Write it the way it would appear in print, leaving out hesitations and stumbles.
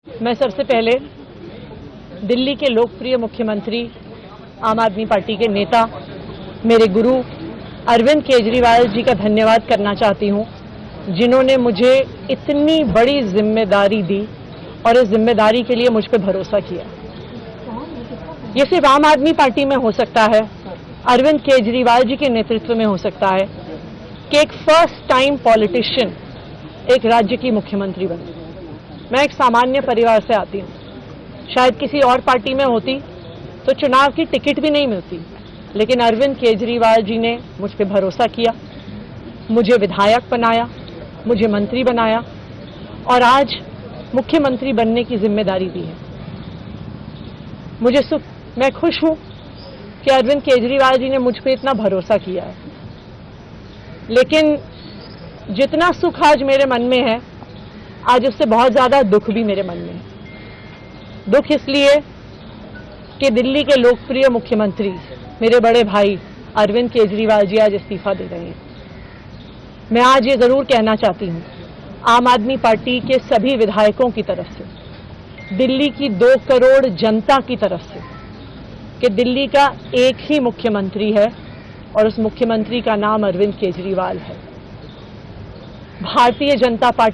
मैं सबसे पहले दिल्ली के लोकप्रिय मुख्यमंत्री, आम आदमी पार्टी के नेता, मेरे गुरु अरविंद केजरीवाल जी का धन्यवाद करना चाहती हूं, जिन्होंने मुझे इतनी बड़ी जिम्मेदारी दी और इस जिम्मेदारी के लिए मुझ पर भरोसा किया। ये सिर्फ आम आदमी पार्टी में हो सकता है, अरविंद केजरीवाल जी के नेतृत्व में हो सकता है कि एक फर्स्ट टाइम पॉलिटिशियन एक राज्य की मुख्यमंत्री बने। मैं एक सामान्य परिवार से आती हूं, शायद किसी और पार्टी में होती तो चुनाव की टिकट भी नहीं मिलती, लेकिन अरविंद केजरीवाल जी ने मुझ पर भरोसा किया, मुझे विधायक बनाया, मुझे मंत्री बनाया और आज मुख्यमंत्री बनने की जिम्मेदारी दी है। मैं खुश हूं कि अरविंद केजरीवाल जी ने मुझ पर इतना भरोसा किया है, लेकिन जितना सुख आज मेरे मन में है, आज उससे बहुत ज्यादा दुख भी मेरे मन में है। दुख इसलिए कि दिल्ली के लोकप्रिय मुख्यमंत्री, मेरे बड़े भाई अरविंद केजरीवाल जी आज इस्तीफा दे रहे हैं। मैं आज ये जरूर कहना चाहती हूं आम आदमी पार्टी के सभी विधायकों की तरफ से, दिल्ली की 2 करोड़ जनता की तरफ से, कि दिल्ली का एक ही मुख्यमंत्री है और उस मुख्यमंत्री का नाम अरविंद केजरीवाल है। भारतीय जनता पार्टी